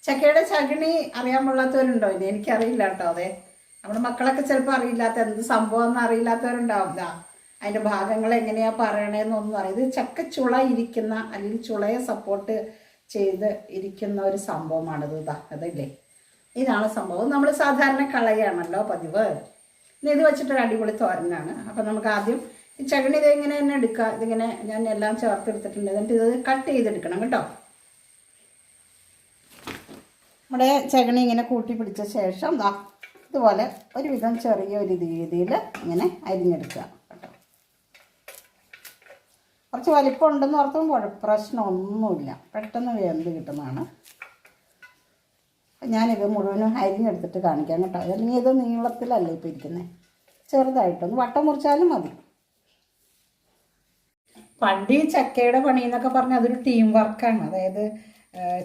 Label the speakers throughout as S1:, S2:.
S1: ചക്കയുടെ ചകിണി അറിയാൻ പാടില്ലാത്തവരുണ്ടോ? ഇനി എനിക്കറിയില്ല കേട്ടോ. അതെ, നമ്മുടെ മക്കളൊക്കെ ചിലപ്പോൾ അറിയില്ലാത്ത എന്ത് സംഭവം എന്ന് അറിയില്ലാത്തവരുണ്ടാവും. അതിൻ്റെ ഭാഗങ്ങൾ എങ്ങനെയാ പറയണേന്നൊന്നും അറിയാം. ഇത് ചക്ക ചുള ഇരിക്കുന്ന അല്ലെങ്കിൽ ചുളയെ സപ്പോർട്ട് ചെയ്ത് ഇരിക്കുന്ന ഒരു സംഭവമാണിത്. അതല്ലേ, ഇതാണ് സംഭവം. നമ്മൾ സാധാരണ കളയാണല്ലോ പതിവ്. ഇത് വെച്ചിട്ടൊരു അടിപൊളി തോരനാണ്. അപ്പം നമുക്ക് ആദ്യം ഈ ചകിണി ഇതെങ്ങനെ തന്നെ എടുക്കുക. ഇതിങ്ങനെ ഞാൻ എല്ലാം ചേർത്തെടുത്തിട്ടുണ്ട്. എന്നിട്ട് ഇത് കട്ട് ചെയ്തെടുക്കണം കേട്ടോ. നമ്മുടെ ചകിണി ഇങ്ങനെ കൂട്ടി പിടിച്ച ശേഷം ഇതുപോലെ ഒരുവിധം ചെറിയൊരു രീതിയിൽ ഇങ്ങനെ അരിഞ്ഞെടുക്കുക കേട്ടോ. കുറച്ച് വലിപ്പം ഉണ്ടെന്ന് ഓർത്തും പ്രശ്നമൊന്നുമില്ല, പെട്ടെന്ന് വെന്ത് കിട്ടുന്നതാണ്. ഞാനിത് മുഴുവനും അരിഞ്ഞെടുത്തിട്ട് കാണിക്കാം കേട്ടോ. അല്ലെങ്കിൽ ഇത് നീളത്തിലല്ല ഇപ്പോൾ ഇരിക്കുന്നത്, ചെറുതായിട്ടൊന്ന് വട്ടം മുറിച്ചാലും മതി. പണ്ട് ഈ ചക്കയുടെ പണി എന്നൊക്കെ പറഞ്ഞാൽ അതൊരു ടീം വർക്കാണ്. അതായത്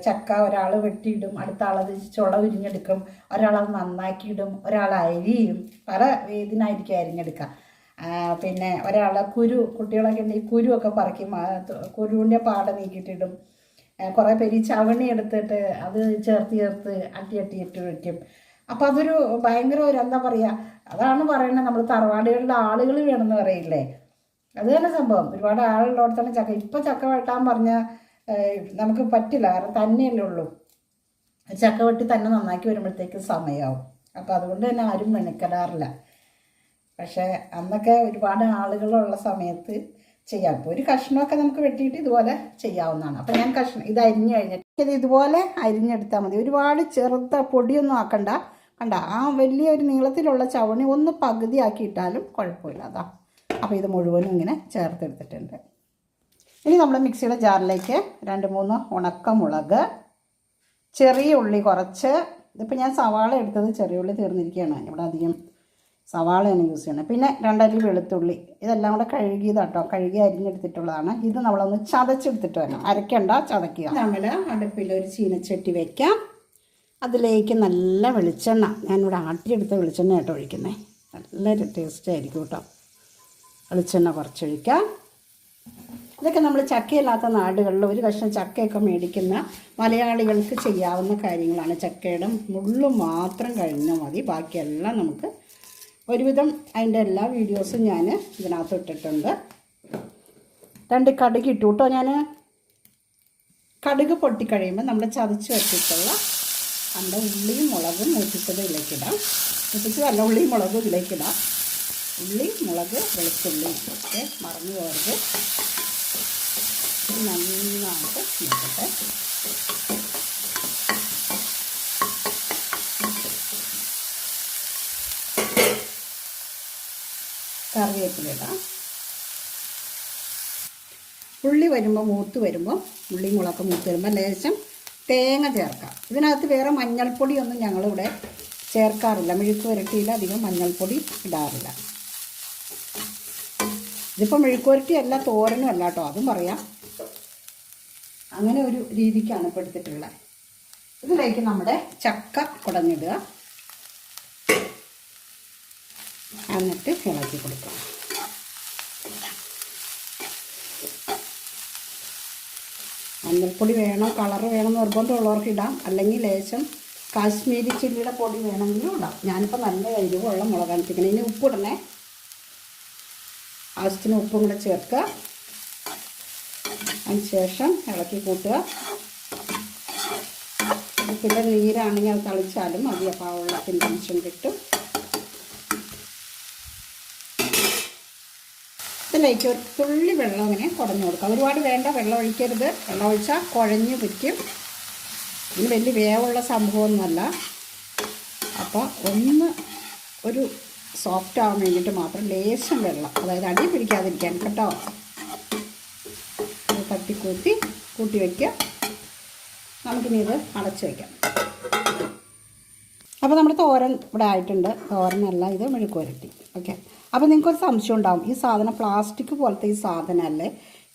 S1: ചക്ക ഒരാൾ വെട്ടിയിടും, അടുത്ത ആളത് ചുള ഉരിഞ്ഞെടുക്കും, ഒരാളത് നന്നാക്കിയിടും, ഒരാൾ അരിയും. പല ഇതിനായിരിക്കും അരിഞ്ഞെടുക്കുക. പിന്നെ ഒരാൾ കുട്ടികളൊക്കെ ഉണ്ടെങ്കിൽ കുരുവൊക്കെ പറിക്കും, കുരുവിൻ്റെ പാട നീക്കിയിട്ടിടും. കുറേ പേര് ഈ ചവണി എടുത്തിട്ട് അത് ചേർത്ത് അട്ടി വയ്ക്കും. അപ്പോൾ അതൊരു ഭയങ്കര ഒരു എന്താ പറയുക, അതാണ് പറയുന്നത് നമ്മൾ തറവാടുകളിലെ ആളുകൾ വേണമെന്ന് പറയില്ലേ, അത് തന്നെ സംഭവം. ഒരുപാട് ആളുള്ളോടത്താണ് ചക്ക. ഇപ്പം ചക്ക വെട്ടാൻ പറഞ്ഞാൽ നമുക്ക് പറ്റില്ല, കാരണം തന്നെയല്ലേ ഉള്ളൂ. ചക്ക വെട്ടി തന്നെ നന്നാക്കി വരുമ്പോഴത്തേക്ക് സമയമാവും. അപ്പോൾ അതുകൊണ്ട് തന്നെ ആരും മെനക്കെടാറില്ല. പക്ഷേ അന്നൊക്കെ ഒരുപാട് ആളുകളുള്ള സമയത്ത് ചെയ്യാം. ഇപ്പോൾ ഒരു കഷ്ണമൊക്കെ നമുക്ക് വെട്ടിയിട്ട് ഇതുപോലെ ചെയ്യാവുന്നതാണ്. അപ്പോൾ ഞാൻ ഇത് അരിഞ്ഞ് കഴിഞ്ഞിട്ട് ഇതുപോലെ അരിഞ്ഞെടുത്താൽ മതി. ഒരുപാട് ചെറുത്ത പൊടിയൊന്നും ആക്കണ്ട. കണ്ട, ആ വലിയൊരു നീളത്തിലുള്ള ചവണി ഒന്ന് പകുതിയാക്കിയിട്ടാലും കുഴപ്പമില്ല. അപ്പോൾ ഇത് മുഴുവനും ഇങ്ങനെ ചേർത്തെടുത്തിട്ടുണ്ട്. ഇനി നമ്മൾ മിക്സിയുടെ ജാറിലേക്ക് 2-3 ഉണക്കമുളക്, ചെറിയ ഉള്ളി കുറച്ച്. ഇതിപ്പോൾ ഞാൻ സവാള എടുത്തത്, ചെറിയ ഉള്ളി തീർന്നിരിക്കുകയാണ്, ഇവിടെ അധികം സവാളയാണ് യൂസ് ചെയ്യണത്. പിന്നെ 2 അല്ലി വെളുത്തുള്ളി, ഇതെല്ലാം കൂടെ കഴുകി അരിഞ്ഞെടുത്തിട്ടുള്ളതാണ്. ഇത് നമ്മളൊന്ന് ചതച്ചെടുത്തിട്ട് വരണം, അരയ്ക്കണ്ട, ചതയ്ക്കുക. നമ്മൾ അടുപ്പിലൊരു ചീനച്ചട്ടി വയ്ക്കാം. അതിലേക്ക് നല്ല വെളിച്ചെണ്ണ, ഞാനിവിടെ ആട്ടിയെടുത്ത വെളിച്ചെണ്ണ ആട്ടോ ഒഴിക്കുന്നത്. നല്ലൊരു ടേസ്റ്റ് ആയിരിക്കും കേട്ടോ. വെളിച്ചെണ്ണ കുറച്ചൊഴിക്കാം. ഇതൊക്കെ നമ്മൾ ചക്കയില്ലാത്ത നാടുകളിൽ ഒരു കഷ്ണം ചക്കയൊക്കെ മേടിക്കുന്ന മലയാളികൾക്ക് ചെയ്യാവുന്ന കാര്യങ്ങളാണ്. ചക്കയുടെ മുള്ളു മാത്രം കഴിഞ്ഞാൽ മതി, ബാക്കിയെല്ലാം നമുക്ക് ഒരുവിധം അതിൻ്റെ എല്ലാ വീഡിയോസും ഞാൻ ഇതിനകത്ത് ഇട്ടിട്ടുണ്ട്. 2 കടുക് ഇട്ടു കേട്ടോ. ഞാൻ കടുക് പൊട്ടിക്കഴിയുമ്പോൾ നമ്മൾ ചതച്ച് വെച്ചിട്ടുള്ള ഉള്ളിയും മുളകും മൂപ്പിച്ചത് ഇതിലേക്കിടാം. മൂപ്പിച്ചതല്ല, ഉള്ളിയും മുളകും ഇതിലേക്കിടാം. ഉള്ളി, മുളക്, വെളുത്തുള്ളി ഒക്കെ മറന്നു പോകരുത്. നന്നായിട്ട് നോക്കട്ടെ. കറിവേപ്പിലിടാം. ഉള്ളി മൂത്ത് വരുമ്പോൾ ഉള്ളി മുളകൊക്കെ മൂത്ത് വരുമ്പോൾ ലേശം തേങ്ങ ചേർക്കാം. ഇതിനകത്ത് വേറെ മഞ്ഞൾപ്പൊടിയൊന്നും ഞങ്ങളിവിടെ ചേർക്കാറില്ല. മെഴുക്ക് പുരട്ടിയിൽ അധികം മഞ്ഞൾപ്പൊടി ഇടാറില്ല. ഇതിപ്പോൾ മെഴുക്ക് പുരട്ടിയല്ല, തോരനും അല്ല കേട്ടോ, അതും പറയാം. അങ്ങനെ ഒരു രീതിക്കാണ് ഇപ്പോൾ എടുത്തിട്ടുള്ളത്. ഇതിലേക്ക് നമ്മുടെ ചക്ക കുടഞ്ഞിടുക, എന്നിട്ട് ഇളക്കി കൊടുക്കുക. മഞ്ഞൾപ്പൊടി വേണം, കളറ് വേണം നിർബന്ധമുള്ളവർക്ക് ഇടാം. അല്ലെങ്കിൽ ലേശം കാശ്മീരി ചില്ലിയുടെ പൊടി വേണമെങ്കിലും ഇടാം. ഞാനിപ്പോൾ നല്ല എരിവുള്ള മുളകാണ് ചിക്കൻ. ഇനി ഉപ്പിടണേ, ആവശ്യത്തിന് ഉപ്പും കൂടെ ചേർക്കുക. അതിന് ശേഷം ഇളക്കി കൂട്ടുക. പിന്നെ നീരാണെങ്കിൽ അത് തളിച്ചാലും മതി, അപ്പോൾ ആ വെള്ളത്തിൻ്റെ അംശം കിട്ടും. ഇതിലേക്ക് ഒരു തുള്ളി വെള്ളം ഇങ്ങനെ കുടഞ്ഞു കൊടുക്കുക. ഒരുപാട് വേണ്ട, വെള്ളം ഒഴിക്കരുത്. വെള്ളം ഒഴിച്ചാൽ കുഴഞ്ഞു വയ്ക്കും. ഇതിന് വലിയ വേവുള്ള സംഭവമൊന്നുമല്ല. അപ്പോൾ ഒരു സോഫ്റ്റ് ആവാൻ വേണ്ടിയിട്ട് മാത്രം ലേശം വെള്ളം, അതായത് അടി പിടിക്കാതിരിക്കാൻ കേട്ടോ. കൂട്ടി വയ്ക്കുക. നമുക്കിനി ഇത് അടച്ച് വയ്ക്കാം. അപ്പോൾ നമ്മുടെ തോരൻ ഇവിടെ ആയിട്ടുണ്ട്. തോരനല്ല, ഇത് മെഴുക്ക് പുരട്ടി. ഓക്കെ. അപ്പോൾ നിങ്ങൾക്കൊരു സംശയം ഉണ്ടാവും, ഈ സാധനം പ്ലാസ്റ്റിക് പോലത്തെ ഈ സാധനമല്ലേ,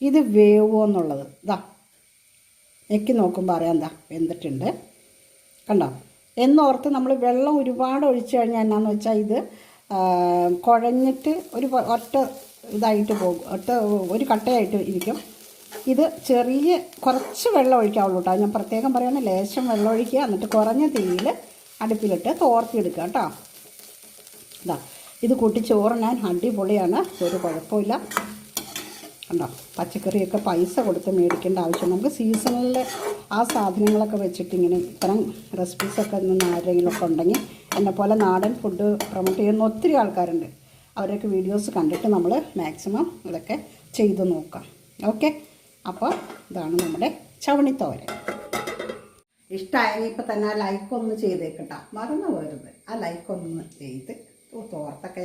S1: ഇത് വേവോ എന്നുള്ളത്. ഞെക്കി നോക്കുമ്പോൾ അറിയാം, വെന്തിട്ടുണ്ട് കണ്ടോ എന്നോർത്ത് നമ്മൾ വെള്ളം ഒരുപാട് ഒഴിച്ചു കഴിഞ്ഞാൽ എന്നാന്ന് വെച്ചാൽ ഇത് കുഴഞ്ഞിട്ട് ഒറ്റ ഇതായിട്ട് പോകും, ഒരു കട്ടയായിട്ട് ഇരിക്കും. ഇത് ചെറിയ കുറച്ച് വെള്ളം ഒഴിക്കാവുള്ളൂ കേട്ടോ. ഞാൻ പ്രത്യേകം പറയുകയാണ്, ലേശം വെള്ളം ഒഴിക്കുക, എന്നിട്ട് കുറഞ്ഞ തീയിൽ അടുപ്പിലിട്ട് തോർത്തിയെടുക്കുക കേട്ടോ. ഇതാ ഇത് കൂട്ടി ചോറിനാൻ അടിപൊളിയാണ്, ഒരു കുഴപ്പമില്ല. കണ്ടോ, പച്ചക്കറിയൊക്കെ പൈസ കൊടുത്ത് മേടിക്കേണ്ട ആവശ്യം. നമുക്ക് സീസണിൽ ആ സാധനങ്ങളൊക്കെ വെച്ചിട്ട് ഇങ്ങനെ ഇത്തരം റെസിപ്പീസൊക്കെ നിന്ന് ആരെങ്കിലുമൊക്കെ ഉണ്ടെങ്കിൽ, എന്നെപ്പോലെ നാടൻ ഫുഡ് പ്രൊമോട്ട് ചെയ്യുന്ന ഒത്തിരി ആൾക്കാരുണ്ട്. അവരൊക്കെ വീഡിയോസ് കണ്ടിട്ട് നമ്മൾ മാക്സിമം ഇതൊക്കെ ചെയ്ത് നോക്കാം. ഓക്കെ, അപ്പോൾ ഇതാണ് നമ്മുടെ ചവണിത്തോരൻ. ഇഷ്ടമായെങ്കിൽ ഇപ്പം തന്നെ ആ ലൈക്കൊന്ന് ചെയ്തേക്കട്ടോ, മറന്നു പോരുത്. ആ ലൈക്കൊന്ന് ചെയ്ത് തോർത്തൊക്കെ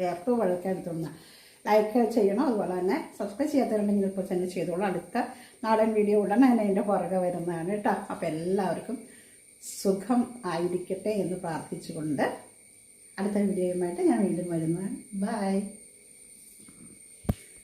S1: ഏർപ്പ് വഴുക്കാൻ എടുത്തുന്ന ലൈക്ക് ചെയ്യണം. അതുപോലെ തന്നെ സബ്സ്ക്രൈബ് ചെയ്യാത്തവരുണ്ടെങ്കിൽ ഇപ്പോൾ തന്നെ ചെയ്തോളൂ. അടുത്ത നാടൻ വീഡിയോ ഉടനെ തന്നെ എൻ്റെ പുറകെ വരുന്നതാണ് കേട്ടോ. അപ്പോൾ എല്ലാവർക്കും സുഖം ആയിരിക്കട്ടെ എന്ന് പ്രാർത്ഥിച്ചുകൊണ്ട് അടുത്ത വീഡിയോയുമായിട്ട് ഞാൻ വീണ്ടും വരുന്നതാണ്. ബൈ.